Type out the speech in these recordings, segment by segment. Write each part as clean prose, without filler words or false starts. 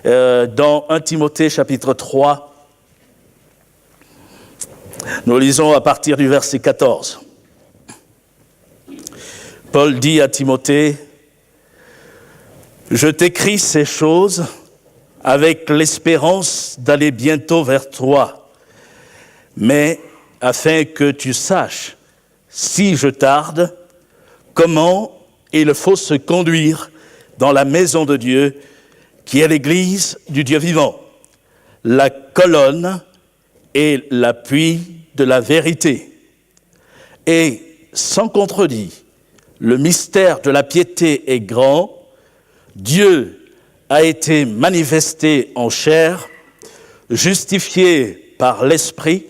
dans 1 Timothée chapitre 3. Nous lisons à partir du verset 14. Paul dit à Timothée, « Je t'écris ces choses avec l'espérance d'aller bientôt vers toi, mais afin que tu saches, si je tarde, comment il faut se conduire dans la maison de Dieu, qui est l'église du Dieu vivant, la colonne et l'appui de la vérité. Et sans contredit, le mystère de la piété est grand, Dieu a été manifesté en chair, justifié par l'Esprit,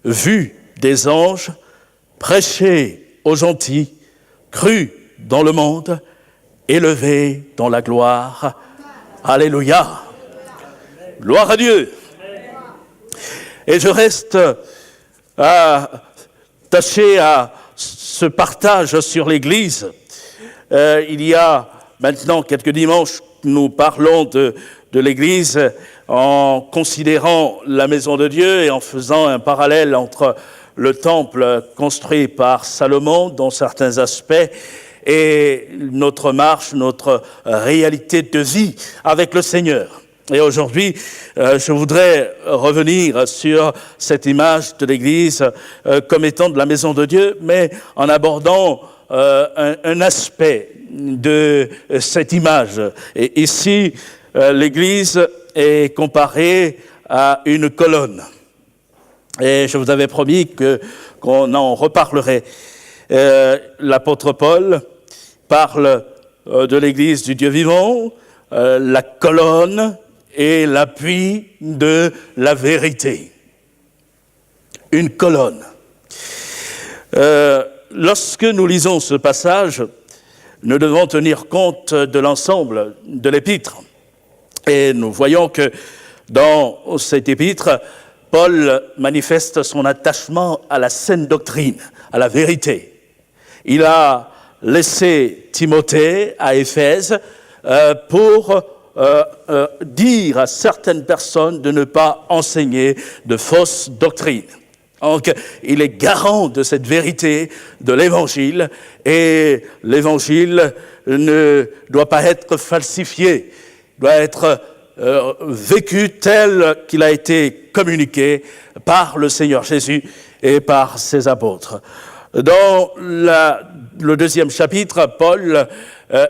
vu des anges, prêché aux gentils, cru dans le monde, élevé dans la gloire. Alléluia. Gloire à Dieu. Et je reste attaché à ce partage sur l'Église. Il y a maintenant quelques dimanches, nous parlons de l'Église en considérant la maison de Dieu et en faisant un parallèle entre le temple construit par Salomon dans certains aspects et notre marche, notre réalité de vie avec le Seigneur. Et aujourd'hui, je voudrais revenir sur cette image de l'Église comme étant de la maison de Dieu, mais en abordant un aspect de cette image. Et ici, l'Église est comparée à une colonne. Et je vous avais promis qu'on en reparlerait. L'apôtre Paul parle de l'Église du Dieu vivant, la colonne et l'appui de la vérité. Une colonne. Lorsque nous lisons ce passage, nous devons tenir compte de l'ensemble de l'épître. Et nous voyons que dans cette épître, Paul manifeste son attachement à la saine doctrine, à la vérité. Il a laissé Timothée à Éphèse pour dire à certaines personnes de ne pas enseigner de fausses doctrines. Donc, il est garant de cette vérité de l'Évangile, et l'Évangile ne doit pas être falsifié, doit être vécu tel qu'il a été communiqué par le Seigneur Jésus et par ses apôtres. Dans le deuxième chapitre, Paul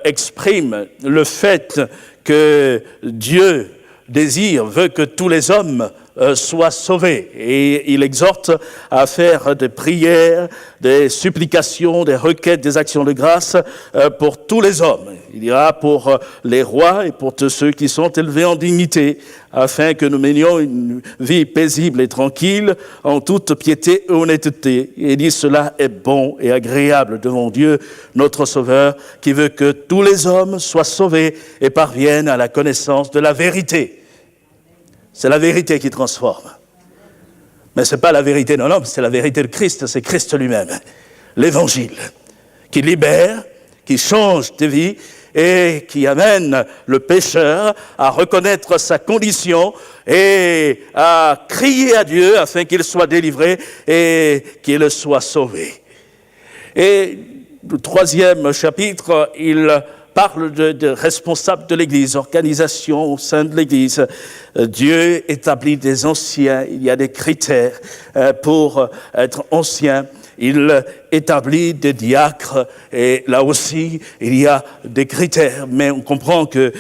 exprime le fait que Dieu veut que tous les hommes soient sauvés. Et il exhorte à faire des prières, des supplications, des requêtes, des actions de grâce pour tous les hommes. Il dira pour les rois et pour tous ceux qui sont élevés en dignité, afin que nous menions une vie paisible et tranquille, en toute piété et honnêteté. Et il dit, cela est bon et agréable devant Dieu, notre Sauveur, qui veut que tous les hommes soient sauvés et parviennent à la connaissance de la vérité. C'est la vérité qui transforme. Mais ce n'est pas la vérité d'un homme, c'est la vérité de Christ, c'est Christ lui-même. L'Évangile, qui libère, qui change de vie et qui amène le pécheur à reconnaître sa condition et à crier à Dieu afin qu'il soit délivré et qu'il soit sauvé. Et le troisième chapitre, il parle de responsables de l'Église, organisation au sein de l'Église. Dieu établit des anciens, il y a des critères pour être ancien. Il établit des diacres et là aussi il y a des critères, mais on comprend que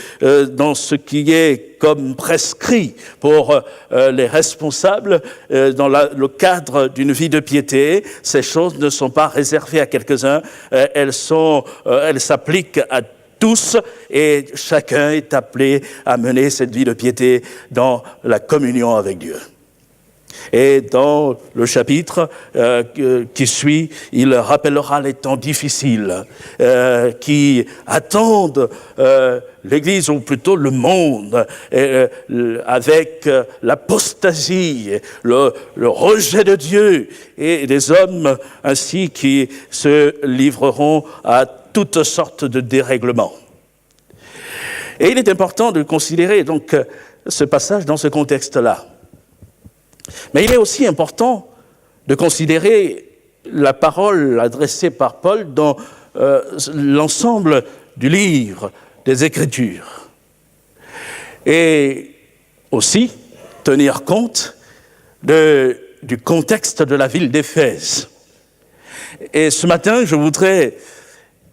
dans ce qui est comme prescrit pour les responsables dans le cadre d'une vie de piété, ces choses ne sont pas réservées à quelques-uns, elles s'appliquent à tous, et chacun est appelé à mener cette vie de piété dans la communion avec Dieu. Et dans le chapitre qui suit, il rappellera les temps difficiles qui attendent l'Église, ou plutôt le monde, avec l'apostasie, le rejet de Dieu, et des hommes ainsi qui se livreront à toutes sortes de dérèglements. Et il est important de considérer donc ce passage dans ce contexte-là. Mais il est aussi important de considérer la parole adressée par Paul dans l'ensemble du livre des Écritures. Et aussi tenir compte du contexte de la ville d'Éphèse. Et ce matin, je voudrais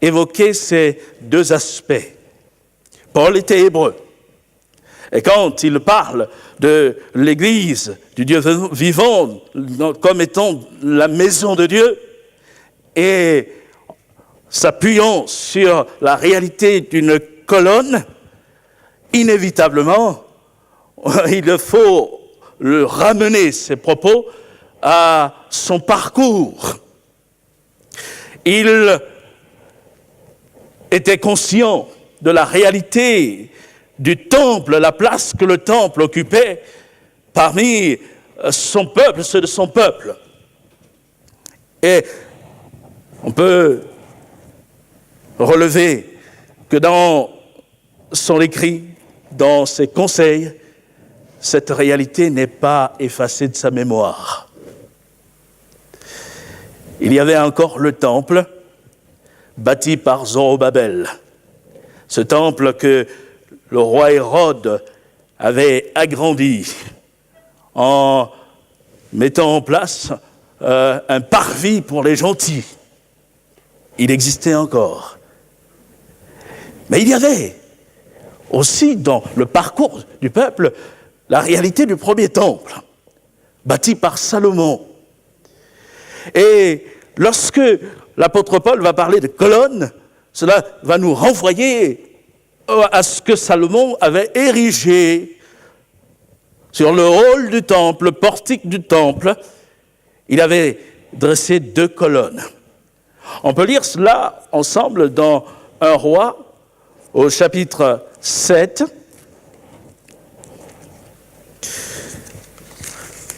évoquer ces deux aspects. Paul était hébreu. Et quand il parle de l'Église du Dieu vivant comme étant la maison de Dieu, et s'appuyant sur la réalité d'une colonne, inévitablement, il faut ramener ses propos à son parcours. Il était conscient de la réalité du temple, la place que le temple occupait parmi son peuple, ceux de son peuple. Et on peut relever que dans son écrit, dans ses conseils, cette réalité n'est pas effacée de sa mémoire. Il y avait encore le temple bâti par Zorobabel, ce temple que le roi Hérode avait agrandi en mettant en place un parvis pour les gentils. Il existait encore. Mais il y avait aussi dans le parcours du peuple la réalité du premier temple, bâti par Salomon. Et lorsque l'apôtre Paul va parler de colonnes, cela va nous renvoyer à ce que Salomon avait érigé sur le hall du temple, le portique du temple. Il avait dressé 2 colonnes. On peut lire cela ensemble dans 1 Roi, au chapitre 7.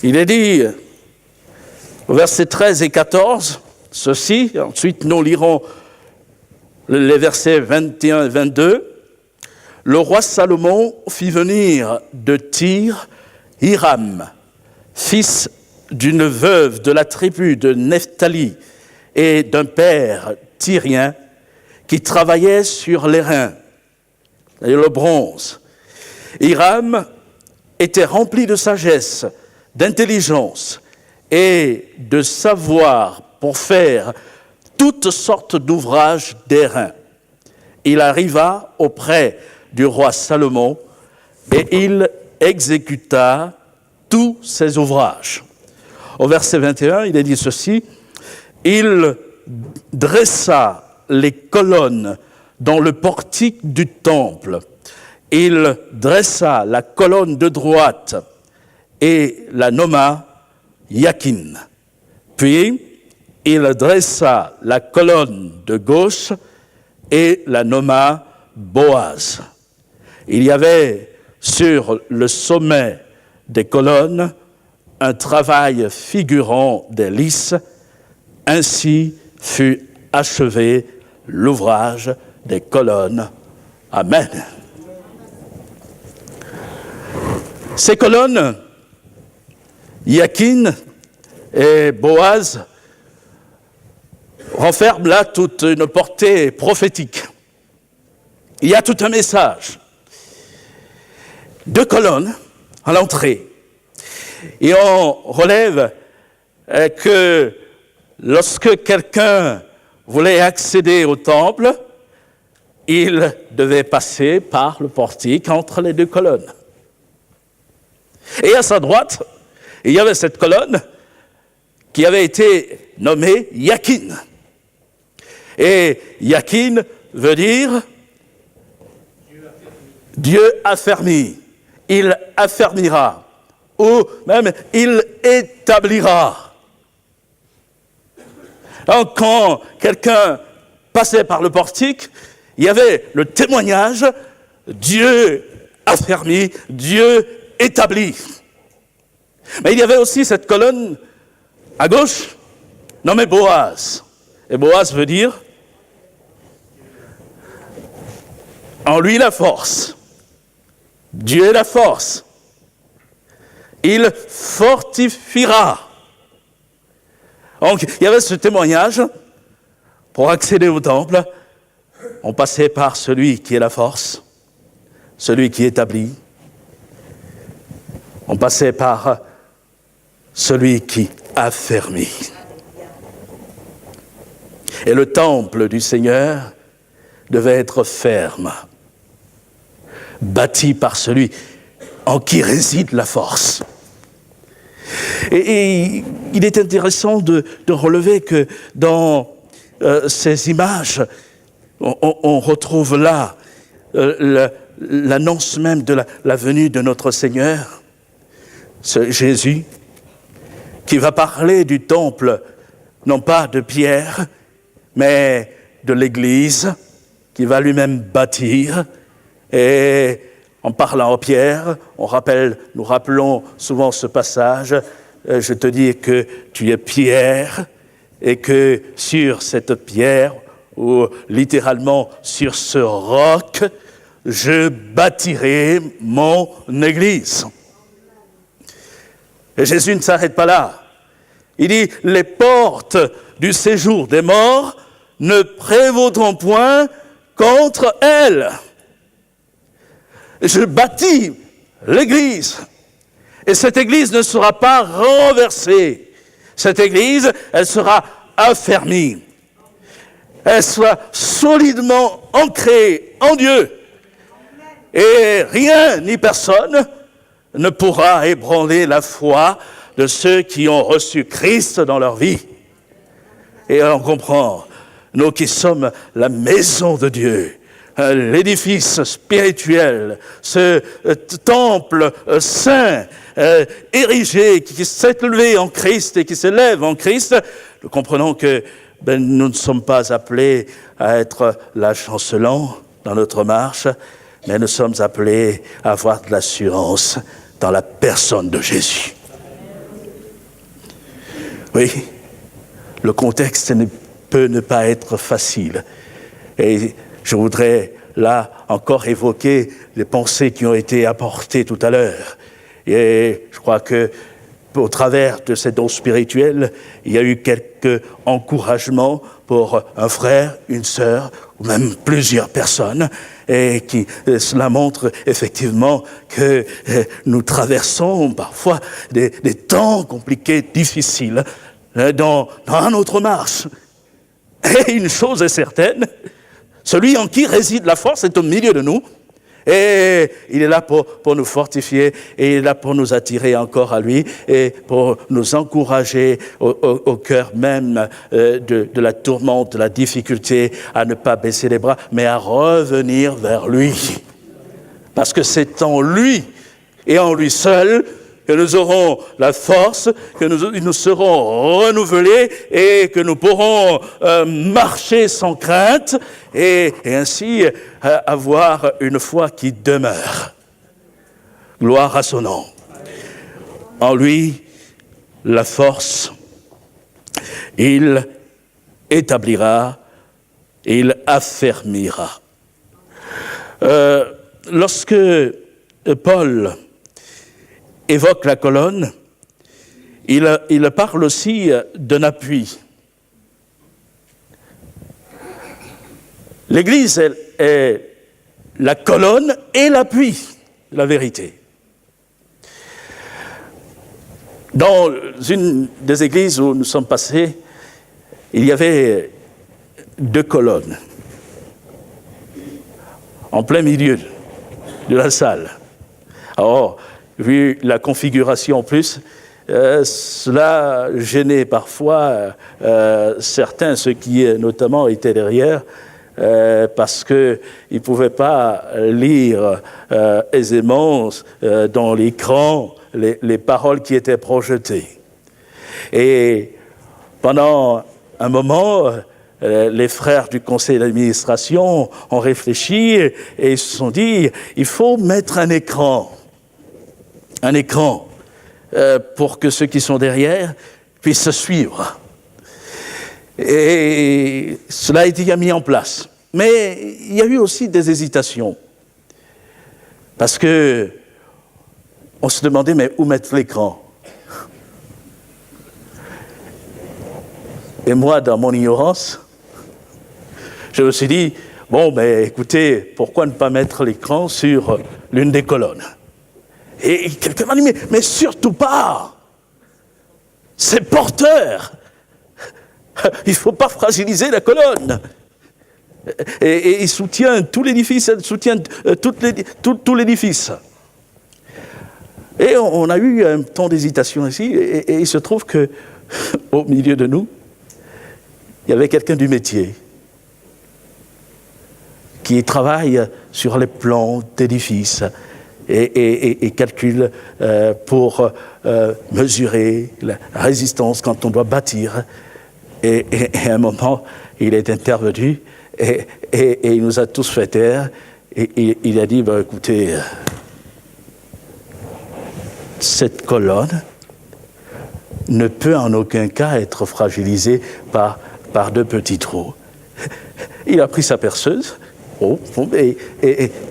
Il est dit, au versets 13 et 14, ceci, ensuite nous lirons les versets 21 et 22. Le roi Salomon fit venir de Tyr Hiram, fils d'une veuve de la tribu de Nephtali et d'un père tyrien qui travaillait sur l'airain, c'est-à-dire le bronze. Hiram était rempli de sagesse, d'intelligence et de savoir pour faire toutes sortes d'ouvrages d'airain. Il arriva auprès du roi Salomon et il exécuta tous ses ouvrages. Au verset 21, il est dit ceci, « Il dressa les colonnes dans le portique du temple. Il dressa la colonne de droite et la nomma Yakin. Puis, il dressa la colonne de gauche et la nomma Boaz. Il y avait sur le sommet des colonnes un travail figurant des lys. Ainsi fut achevé l'ouvrage des colonnes. Amen. Ces colonnes, Yakin et Boaz, renferment là toute une portée prophétique. Il y a tout un message. 2 colonnes à l'entrée. Et on relève que lorsque quelqu'un voulait accéder au temple, il devait passer par le portique entre les 2 colonnes. Et à sa droite, il y avait cette colonne qui avait été nommée Yakin. Et Yakin veut dire Dieu affermi. Il affermira. Ou même il établira. Donc quand quelqu'un passait par le portique, il y avait le témoignage Dieu affermi, Dieu établi. Mais il y avait aussi cette colonne à gauche nommée Boaz. Et Boaz veut dire en lui la force. Dieu est la force. Il fortifiera. Donc, il y avait ce témoignage. Pour accéder au temple, on passait par celui qui est la force, celui qui établit. On passait par celui qui affermit. Et le temple du Seigneur devait être ferme, bâti par celui en qui réside la force. Et il est intéressant de relever que dans ces images, on retrouve là l'annonce même de la venue de notre Seigneur, ce Jésus, qui va parler du temple, non pas de Pierre, mais de l'Église, qui va lui-même bâtir. Et en parlant à Pierre, nous rappelons souvent ce passage, je te dis que tu es Pierre, et que sur cette pierre, ou littéralement sur ce roc, je bâtirai mon Église. Et Jésus ne s'arrête pas là. Il dit, les portes du séjour des morts ne prévaudront point contre elle. Je bâtis l'Église. Et cette Église ne sera pas renversée. Cette Église, elle sera affermie. Elle sera solidement ancrée en Dieu. Et rien ni personne ne pourra ébranler la foi de ceux qui ont reçu Christ dans leur vie. Et on comprend, nous qui sommes la maison de Dieu, l'édifice spirituel, ce temple saint, érigé, qui s'est élevé en Christ et qui s'élève en Christ, nous comprenons que nous ne sommes pas appelés à être là chancelants dans notre marche, mais nous sommes appelés à avoir de l'assurance dans la personne de Jésus. Oui, le contexte ne peut ne pas être facile. Et je voudrais là encore évoquer les pensées qui ont été apportées tout à l'heure. Et je crois que au travers de ces dons spirituels, il y a eu quelques encouragements pour un frère, une sœur, ou même plusieurs personnes, et qui cela montre effectivement que nous traversons parfois des temps compliqués, difficiles, dans notre marche. Et une chose est certaine, celui en qui réside la force est au milieu de nous, et il est là pour nous fortifier, et il est là pour nous attirer encore à lui, et pour nous encourager au cœur même de la tourmente, de la difficulté, à ne pas baisser les bras, mais à revenir vers lui. Parce que c'est en lui, et en lui seul, que nous aurons la force, que nous serons renouvelés et que nous pourrons marcher sans crainte et ainsi avoir une foi qui demeure. Gloire à son nom. En lui, la force, il établira, il affermira. Lorsque Paul évoque la colonne, il parle aussi d'un appui. L'Église est la colonne et l'appui de la vérité. Dans une des églises où nous sommes passés, il y avait 2 colonnes en plein milieu de la salle. Alors, vu la configuration en plus, cela gênait parfois certains, ceux qui notamment étaient derrière, parce qu'ils ne pouvaient pas lire aisément dans l'écran les paroles qui étaient projetées. Et pendant un moment, les frères du conseil d'administration ont réfléchi et ils se sont dit, il faut mettre un écran pour que ceux qui sont derrière puissent se suivre. Et cela a été mis en place. Mais il y a eu aussi des hésitations. Parce que on se demandait, mais où mettre l'écran? Et moi, dans mon ignorance, je me suis dit, bon, ben écoutez, pourquoi ne pas mettre l'écran sur l'une des colonnes? Et quelqu'un m'a dit, mais surtout pas! C'est porteur! Il ne faut pas fragiliser la colonne! Et il soutient tout l'édifice, il soutient tout l'édifice. Et on a eu un temps d'hésitation ici, et il se trouve qu'au milieu de nous, il y avait quelqu'un du métier qui travaille sur les plans d'édifices et calcule pour mesurer la résistance quand on doit bâtir. Et à un moment, il est intervenu et il nous a tous fait taire. Et il a dit, bah, écoutez, cette colonne ne peut en aucun cas être fragilisée par 2 petits trous. Il a pris sa perceuse et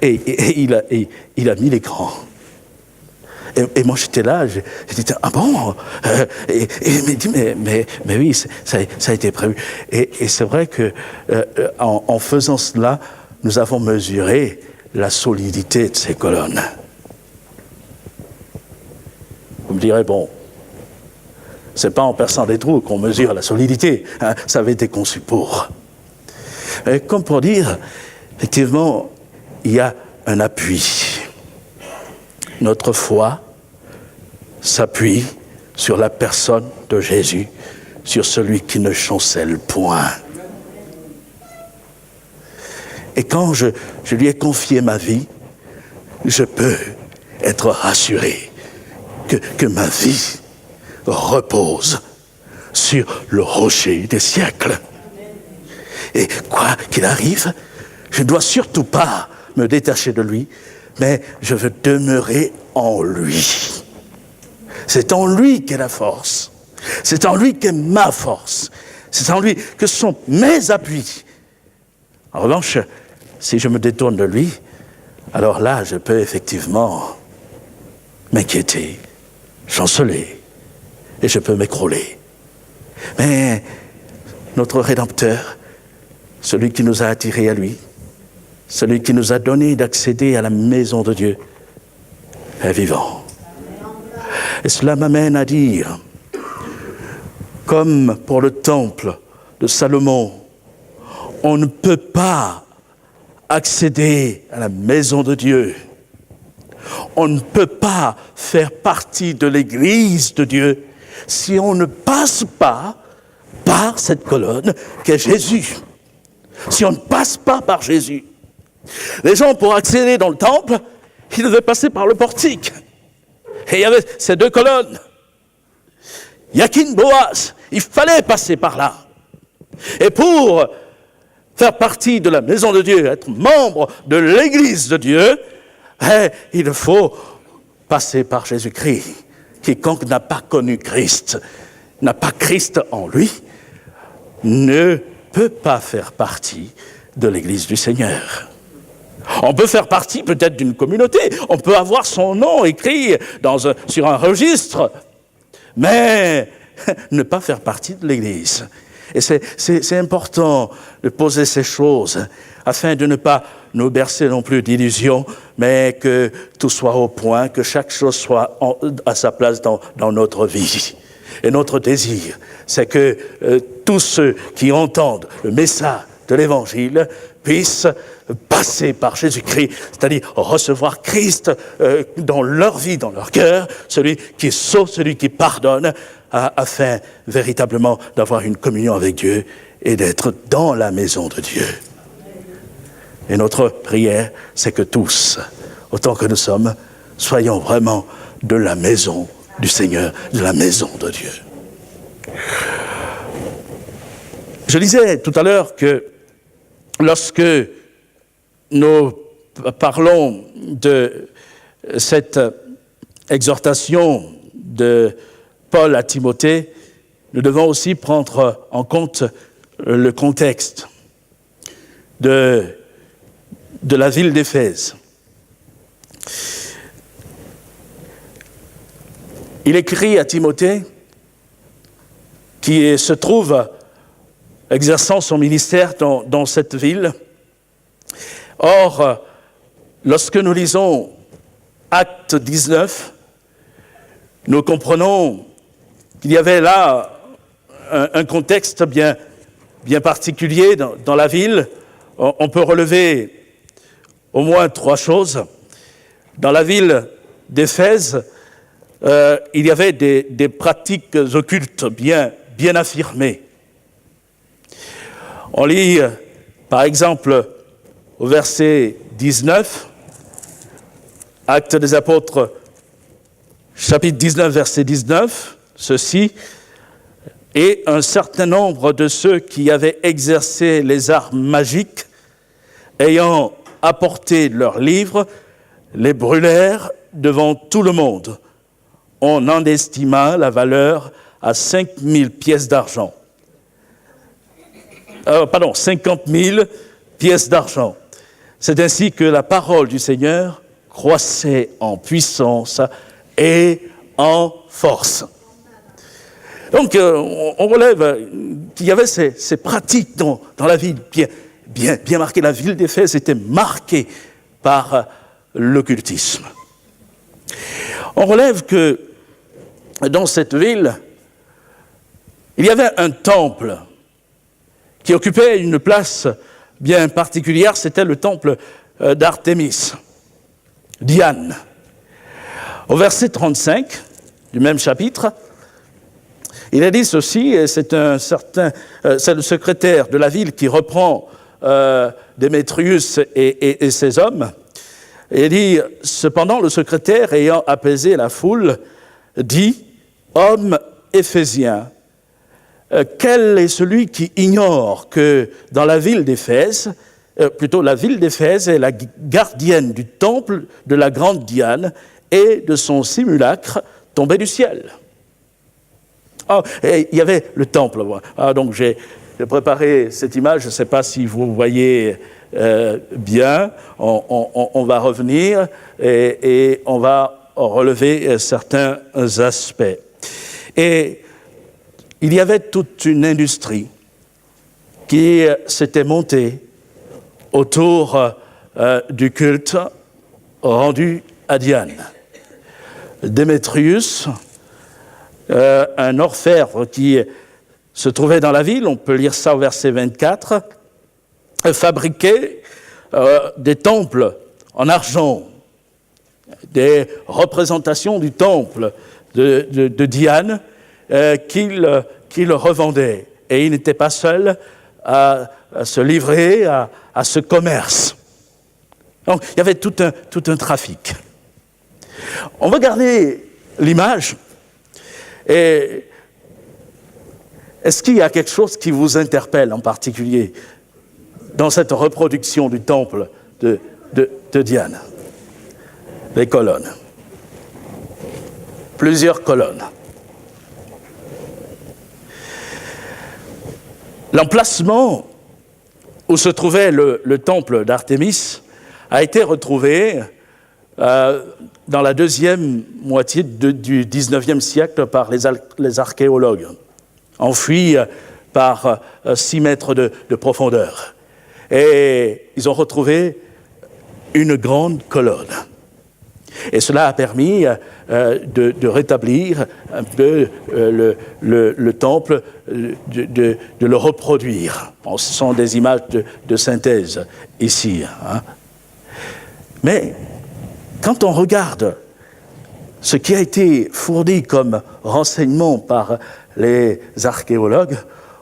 il a mis l'écran. Et moi j'étais là, j'ai dit, ah bon? Et il m'a dit, mais oui, ça a été prévu. Et c'est vrai que en faisant cela, nous avons mesuré la solidité de ces colonnes. Vous me direz, bon, c'est pas en perçant des trous qu'on mesure la solidité, hein, ça avait été conçu pour. Et comme pour dire, effectivement, il y a un appui. Notre foi s'appuie sur la personne de Jésus, sur celui qui ne chancelle point. Et quand je lui ai confié ma vie, je peux être rassuré que ma vie repose sur le rocher des siècles. Et quoi qu'il arrive, je ne dois surtout pas me détacher de lui, mais je veux demeurer en lui. C'est en lui qu'est la force. C'est en lui qu'est ma force. C'est en lui que sont mes appuis. En revanche, si je me détourne de lui, alors là, je peux effectivement m'inquiéter, chanceler, et je peux m'écrouler. Mais notre Rédempteur, celui qui nous a attirés à lui, celui qui nous a donné d'accéder à la maison de Dieu, est vivant. Et cela m'amène à dire, comme pour le temple de Salomon, on ne peut pas accéder à la maison de Dieu. On ne peut pas faire partie de l'Église de Dieu si on ne passe pas par cette colonne qu'est Jésus. Si on ne passe pas par Jésus. Les gens, pour accéder dans le temple, ils devaient passer par le portique. Et il y avait ces 2 colonnes. Yakin, Boaz, il fallait passer par là. Et pour faire partie de la maison de Dieu, être membre de l'Église de Dieu, il faut passer par Jésus-Christ. Quiconque n'a pas connu Christ, n'a pas Christ en lui, ne peut pas faire partie de l'Église du Seigneur. On peut faire partie peut-être d'une communauté, on peut avoir son nom écrit sur un registre, mais ne pas faire partie de l'Église. Et c'est important de poser ces choses afin de ne pas nous bercer non plus d'illusions, mais que tout soit au point, que chaque chose soit à sa place dans notre vie. Et notre désir, c'est que tous ceux qui entendent le message de l'Évangile puissent passer par Jésus-Christ, c'est-à-dire recevoir Christ dans leur vie, dans leur cœur, celui qui sauve, celui qui pardonne, afin véritablement d'avoir une communion avec Dieu et d'être dans la maison de Dieu. Et notre prière, c'est que tous, autant que nous sommes, soyons vraiment de la maison du Seigneur, de la maison de Dieu. Je disais tout à l'heure que lorsque nous parlons de cette exhortation de Paul à Timothée, nous devons aussi prendre en compte le contexte de la ville d'Éphèse. Il écrit à Timothée, qui se trouve exerçant son ministère dans cette ville. Or, lorsque nous lisons Acte 19, nous comprenons qu'il y avait là un contexte bien particulier dans la ville. On peut relever au moins 3 choses. Dans la ville d'Éphèse, il y avait des pratiques occultes bien affirmées. On lit, par exemple, au verset 19, Actes des Apôtres, chapitre 19, verset 19, ceci, « Et un certain nombre de ceux qui avaient exercé les arts magiques, ayant apporté leurs livres, les brûlèrent devant tout le monde. On en estima la valeur à 5000 pièces d'argent. 50 000 pièces d'argent. C'est ainsi que la parole du Seigneur croissait en puissance et en force. » Donc, on relève qu'il y avait ces pratiques dans la ville bien marquées. La ville d'Éphèse était marquée par l'occultisme. On relève que dans cette ville, il y avait un temple qui occupait une place bien particulière, c'était le temple d'Artémis, Diane. Au verset 35 du même chapitre, il est dit ceci, et c'est le secrétaire de la ville qui reprend Démétrius et ses hommes. Il dit, cependant le secrétaire ayant apaisé la foule, dit, « Homme éphésien, quel est celui qui ignore que dans la ville d'Éphèse, la ville d'Éphèse est la gardienne du temple de la grande Diane et de son simulacre tombé du ciel. » Et il y avait le temple. Donc j'ai préparé cette image, je ne sais pas si vous voyez bien, on va revenir et on va relever certains aspects. Et il y avait toute une industrie qui s'était montée autour du culte rendu à Diane. Démétrius, un orfèvre qui se trouvait dans la ville, on peut lire ça au verset 24, fabriquait des temples en argent, des représentations du temple de Diane qu'il revendait. Et il n'était pas seul à se livrer à ce commerce. Donc, il y avait tout un trafic. On va garder l'image. Et est-ce qu'il y a quelque chose qui vous interpelle en particulier dans cette reproduction du temple de Diane? Les colonnes. Plusieurs colonnes. L'emplacement où se trouvait le temple d'Artémis a été retrouvé dans la deuxième moitié du XIXe siècle par les archéologues, enfoui par 6 mètres de profondeur. Et ils ont retrouvé une grande colonne. Et cela a permis de rétablir un peu le temple, de le reproduire. Bon, ce sont des images de synthèse ici. Hein. Mais quand on regarde ce qui a été fourni comme renseignement par les archéologues,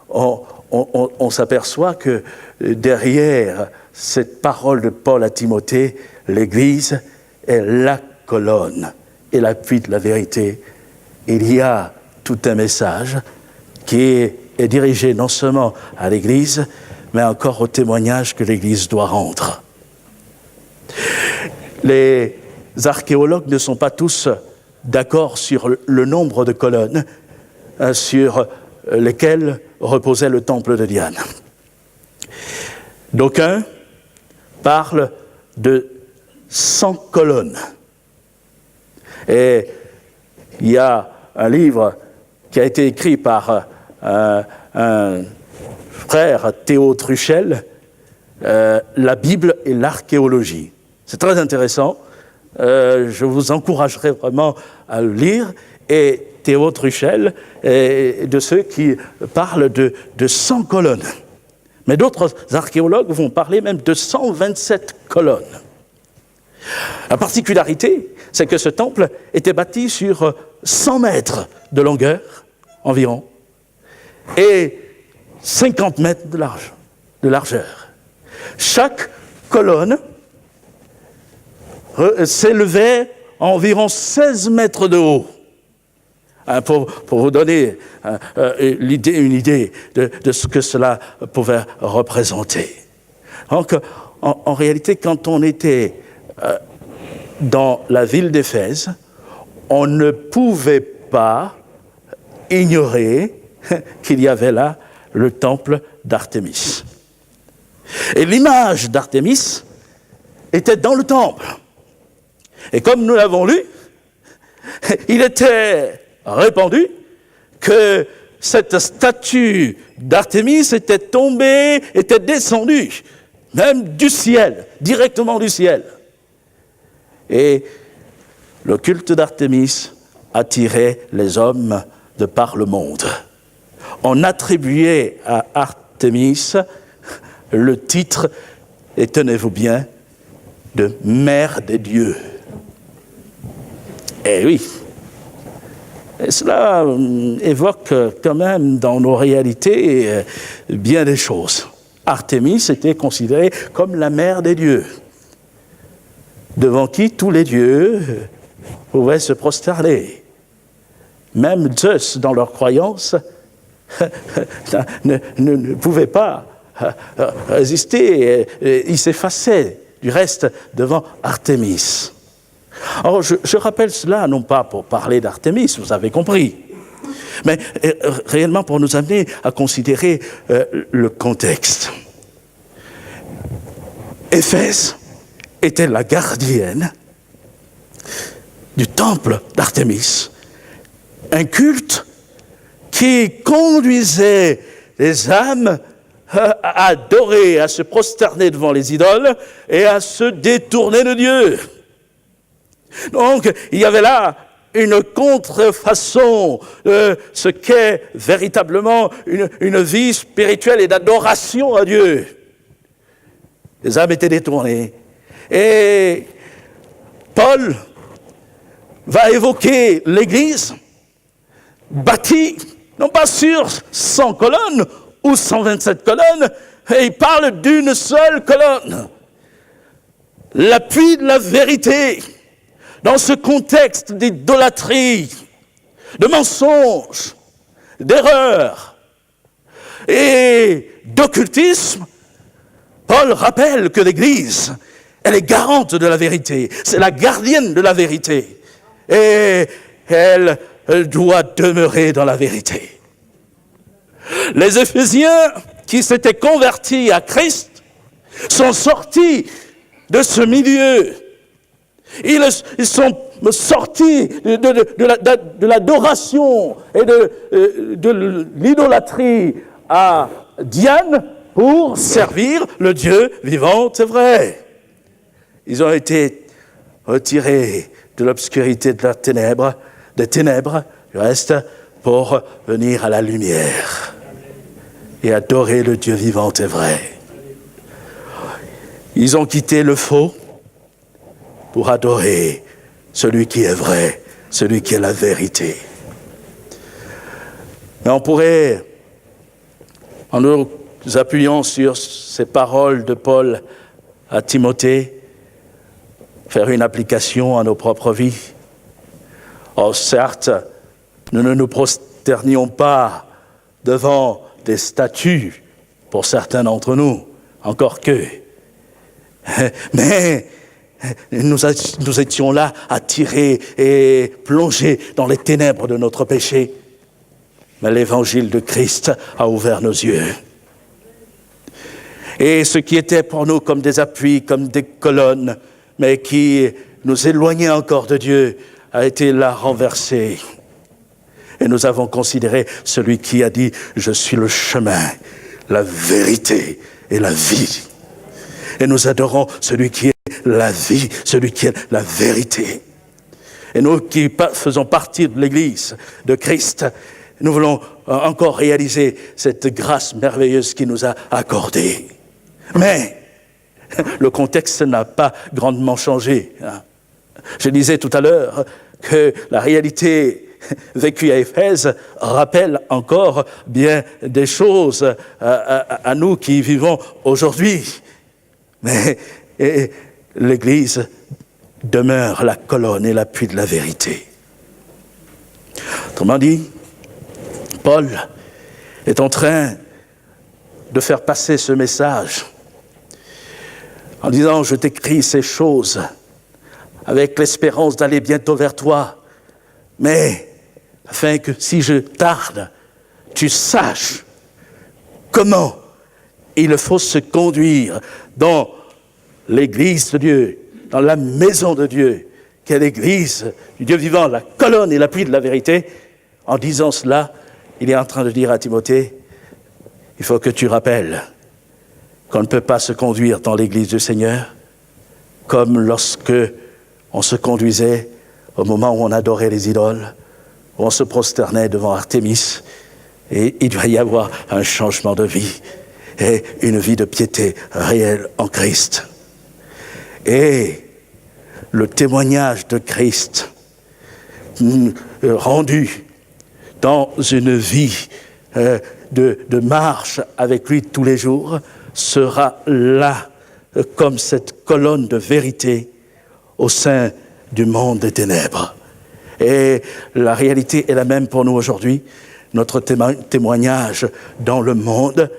on s'aperçoit que derrière cette parole de Paul à Timothée, l'Église est la colonne et l'appui de la vérité. Il y a tout un message qui est dirigé non seulement à l'Église, mais encore au témoignage que l'Église doit rendre. Les archéologues ne sont pas tous d'accord sur le nombre de colonnes sur lesquelles reposait le temple de Diane. D'aucuns parlent de 100 colonnes. Et il y a un livre qui a été écrit par un frère, Théo Truchel, La Bible et l'archéologie. C'est très intéressant. Je vous encouragerai vraiment à le lire. Et Théo Truchel est de ceux qui parlent de 100 colonnes. Mais d'autres archéologues vont parler même de 127 colonnes. La particularité, c'est que ce temple était bâti sur 100 mètres de longueur environ et 50 mètres de largeur. Chaque colonne s'élevait à environ 16 mètres de haut. Pour vous donner une idée de ce que cela pouvait représenter. Donc, en réalité, quand on était dans la ville d'Éphèse, on ne pouvait pas ignorer qu'il y avait là le temple d'Artémis. Et l'image d'Artémis était dans le temple. Et comme nous l'avons lu, il était répandu que cette statue d'Artémis était tombée, était descendue, même du ciel, directement du ciel. Et le culte d'Artémis attirait les hommes de par le monde. On attribuait à Artémis le titre, et tenez-vous bien, de mère des dieux. Eh oui. Et cela évoque quand même dans nos réalités bien des choses. Artémis était considérée comme la mère des dieux, devant qui tous les dieux pouvaient se prosterner. Même Zeus, dans leur croyance, ne pouvait pas résister, il s'effaçait du reste devant Artémis. Alors, je rappelle cela, non pas pour parler d'Artémis, vous avez compris, mais réellement pour nous amener à considérer le contexte. Éphèse était la gardienne du temple d'Artémis, un culte qui conduisait les âmes à adorer, à se prosterner devant les idoles et à se détourner de Dieu. Donc, il y avait là une contrefaçon de ce qu'est véritablement une vie spirituelle et d'adoration à Dieu. Les âmes étaient détournées. Et Paul va évoquer l'Église bâtie, non pas sur 100 colonnes ou 127 colonnes, et il parle d'une seule colonne. L'appui de la vérité. Dans ce contexte d'idolâtrie, de mensonges, d'erreurs et d'occultisme, Paul rappelle que l'Église, elle est garante de la vérité, c'est la gardienne de la vérité, et elle doit demeurer dans la vérité. Les Éphésiens qui s'étaient convertis à Christ sont sortis de ce milieu. Ils sont sortis de l'adoration et de l'idolâtrie à Diane pour servir le Dieu vivant et vrai. Ils ont été retirés de l'obscurité des ténèbres, du reste, pour venir à la lumière et adorer le Dieu vivant et vrai. Ils ont quitté le faux pour adorer celui qui est vrai, celui qui est la vérité. Mais on pourrait, en nous appuyant sur ces paroles de Paul à Timothée, faire une application à nos propres vies. Or, certes, nous ne nous prosternions pas devant des statues pour certains d'entre nous, encore que. Mais nous étions là attirés et plongés dans les ténèbres de notre péché. Mais l'évangile de Christ a ouvert nos yeux. Et ce qui était pour nous comme des appuis, comme des colonnes, mais qui nous éloignait encore de Dieu, a été là renversé. Et nous avons considéré celui qui a dit « Je suis le chemin, la vérité et la vie ». Et nous adorons celui qui est la vie, celui qui est la vérité. Et nous qui faisons partie de l'Église de Christ, nous voulons encore réaliser cette grâce merveilleuse qu'il nous a accordée. Mais le contexte n'a pas grandement changé. Je disais tout à l'heure que la réalité vécue à Éphèse rappelle encore bien des choses à nous qui vivons aujourd'hui. Mais l'Église demeure la colonne et l'appui de la vérité. Autrement dit, Paul est en train de faire passer ce message en disant « Je t'écris ces choses avec l'espérance d'aller bientôt vers toi, mais afin que si je tarde, tu saches comment il faut se conduire dans l'Église de Dieu, dans la maison de Dieu, qui est l'Église du Dieu vivant, la colonne et l'appui de la vérité. » En disant cela, il est en train de dire à Timothée, il faut que tu rappelles qu'on ne peut pas se conduire dans l'Église du Seigneur comme lorsque on se conduisait au moment où on adorait les idoles, où on se prosternait devant Artémis, et il doit y avoir un changement de vie et une vie de piété réelle en Christ. Et le témoignage de Christ rendu dans une vie de marche avec lui tous les jours sera là comme cette colonne de vérité au sein du monde des ténèbres. Et la réalité est la même pour nous aujourd'hui. Notre témoignage dans le monde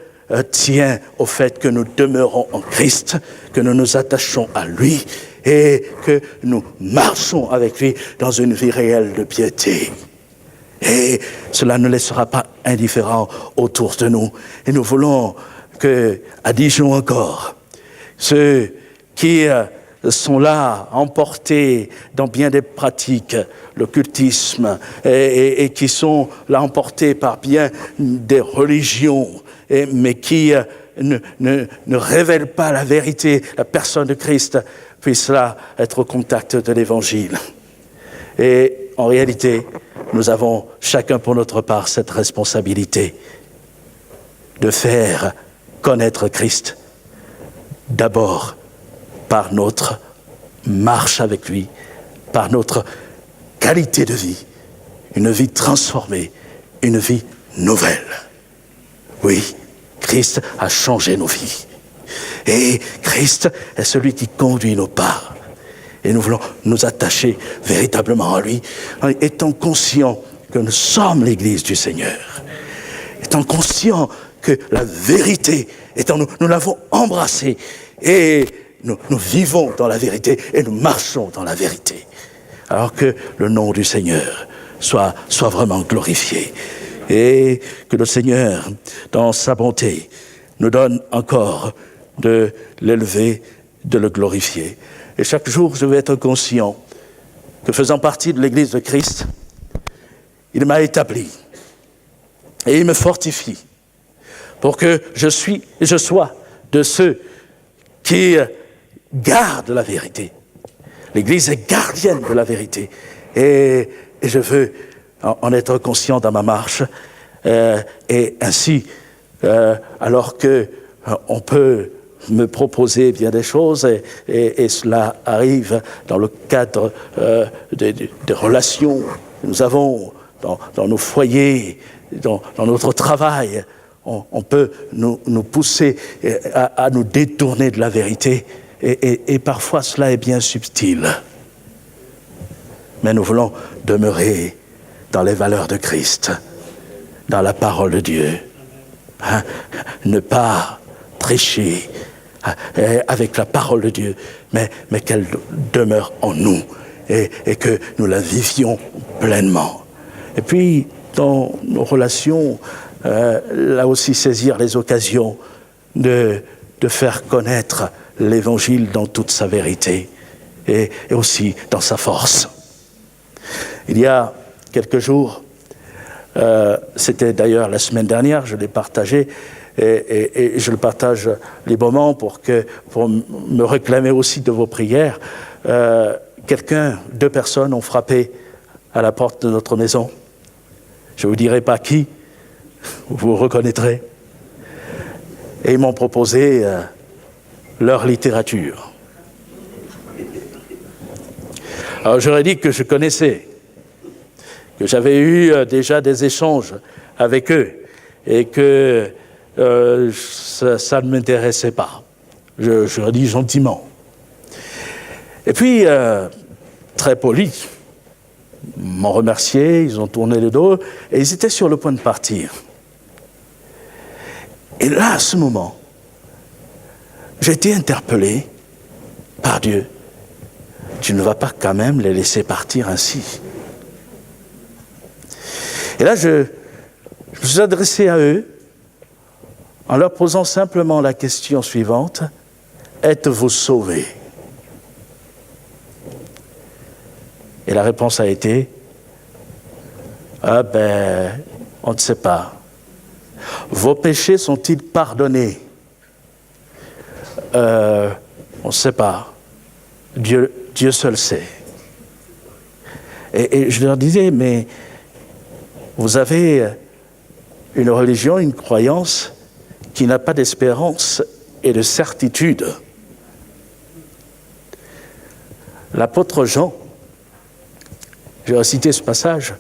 tient au fait que nous demeurons en Christ, que nous nous attachons à lui et que nous marchons avec lui dans une vie réelle de piété. Et cela ne laissera pas indifférent autour de nous. Et nous voulons que, à Dijon encore, ceux qui sont là, emportés dans bien des pratiques, l'occultisme, et qui sont là emportés par bien des religions, mais qui ne révèlent pas la vérité, la personne de Christ, puissent là être au contact de l'Évangile. Et en réalité, nous avons chacun pour notre part cette responsabilité de faire connaître Christ d'abord par notre marche avec lui, par notre qualité de vie, une vie transformée, une vie nouvelle. Oui, Christ a changé nos vies. Et Christ est celui qui conduit nos pas. Et nous voulons nous attacher véritablement à lui, étant conscients que nous sommes l'Église du Seigneur, étant conscients que la vérité est en nous, nous l'avons embrassée, et nous vivons dans la vérité, et nous marchons dans la vérité. Alors que le nom du Seigneur soit vraiment glorifié, et que le Seigneur, dans sa bonté, nous donne encore de l'élever, de le glorifier. Et chaque jour, je vais être conscient que faisant partie de l'Église de Christ, il m'a établi et il me fortifie pour que je sois de ceux qui gardent la vérité. L'Église est gardienne de la vérité. Et je veux en être conscient dans ma marche. Et ainsi, alors que on peut me proposer bien des choses, et cela arrive dans le cadre des relations que nous avons dans nos foyers, dans notre travail. On peut nous pousser à nous détourner de la vérité, et parfois cela est bien subtil. Mais nous voulons demeurer dans les valeurs de Christ, dans la parole de Dieu. Ne pas tricher avec la parole de Dieu, mais qu'elle demeure en nous et que nous la vivions pleinement. Et puis, dans nos relations, là aussi saisir les occasions de faire connaître l'Évangile dans toute sa vérité et aussi dans sa force. Il y a quelques jours, C'était d'ailleurs la semaine dernière, je l'ai partagé, et je le partage librement pour me réclamer aussi de vos prières. Deux personnes ont frappé à la porte de notre maison. Je ne vous dirai pas qui, vous reconnaîtrez. Et ils m'ont proposé leur littérature. Alors j'aurais dit que je connaissais, que j'avais eu déjà des échanges avec eux et que ça ne m'intéressait pas. Je leur dis gentiment. Et puis, très polis, m'ont remercié, ils ont tourné le dos et ils étaient sur le point de partir. Et là, à ce moment, j'ai été interpellé par Dieu. Tu ne vas pas quand même les laisser partir ainsi. Et là, je me suis adressé à eux en leur posant simplement la question suivante. Êtes-vous sauvés? Et la réponse a été, on ne sait pas. Vos péchés sont-ils pardonnés? On ne sait pas. Dieu seul sait. Et je leur disais, mais vous avez une religion, une croyance qui n'a pas d'espérance et de certitude. L'apôtre Jean, je vais reciter ce passage,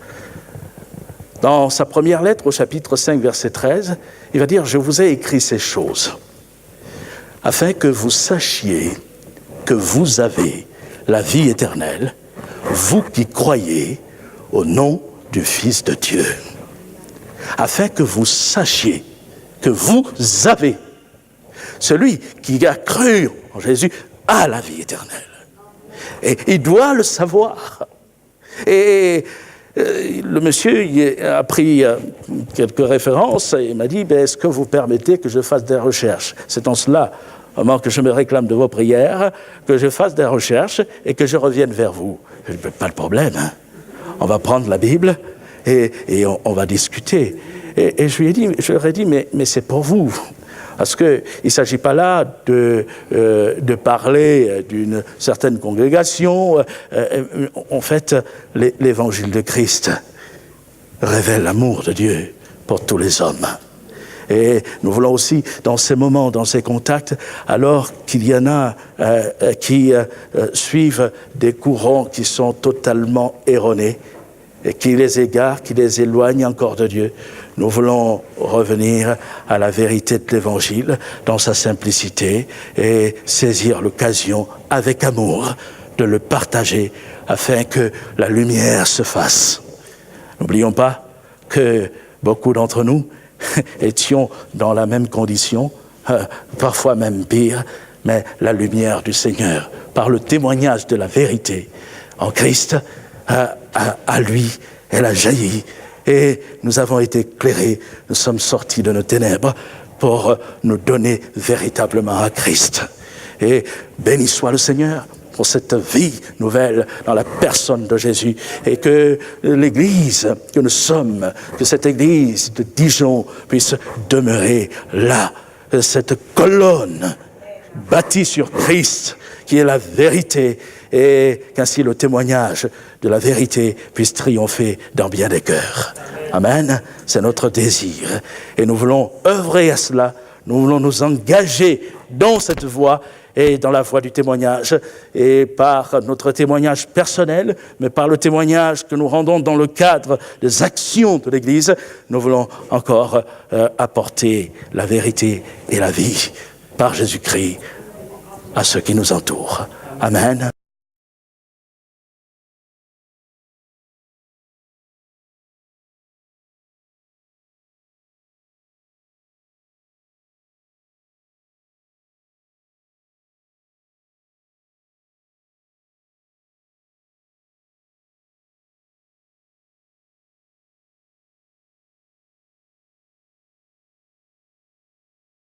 dans sa première lettre au chapitre 5, verset 13, il va dire « Je vous ai écrit ces choses, afin que vous sachiez que vous avez la vie éternelle, vous qui croyez au nom du Fils de Dieu. » Afin que vous sachiez que vous avez, celui qui a cru en Jésus a la vie éternelle. Et il doit le savoir. Et le monsieur a pris quelques références et m'a dit, est-ce que vous permettez que je fasse des recherches? C'est en cela, au moment que je me réclame de vos prières, que je fasse des recherches et que je revienne vers vous. Je dis, pas de problème, hein. On va prendre la Bible et on va discuter. Et je leur ai dit, mais c'est pour vous. Parce qu'il ne s'agit pas là de parler d'une certaine congrégation. En fait, l'évangile de Christ révèle l'amour de Dieu pour tous les hommes. Et nous voulons aussi, dans ces moments, dans ces contacts, alors qu'il y en a qui suivent des courants qui sont totalement erronés, et qui les égarent, qui les éloignent encore de Dieu, nous voulons revenir à la vérité de l'Évangile dans sa simplicité et saisir l'occasion avec amour de le partager afin que la lumière se fasse. N'oublions pas que beaucoup d'entre nous étions dans la même condition, parfois même pire, mais la lumière du Seigneur, par le témoignage de la vérité en Christ, à lui, elle a jailli. Et nous avons été éclairés, nous sommes sortis de nos ténèbres pour nous donner véritablement à Christ. Et béni soit le Seigneur pour cette vie nouvelle dans la personne de Jésus. Et que l'Église que nous sommes, que cette Église de Dijon puisse demeurer là, cette colonne bâtie sur Christ, qui est la vérité, et qu'ainsi le témoignage de la vérité puisse triompher dans bien des cœurs. Amen. C'est notre désir. Et nous voulons œuvrer à cela. Nous voulons nous engager dans cette voie et dans la voie du témoignage. Et par notre témoignage personnel, mais par le témoignage que nous rendons dans le cadre des actions de l'Église, nous voulons encore apporter la vérité et la vie par Jésus-Christ à ceux qui nous entourent. Amen.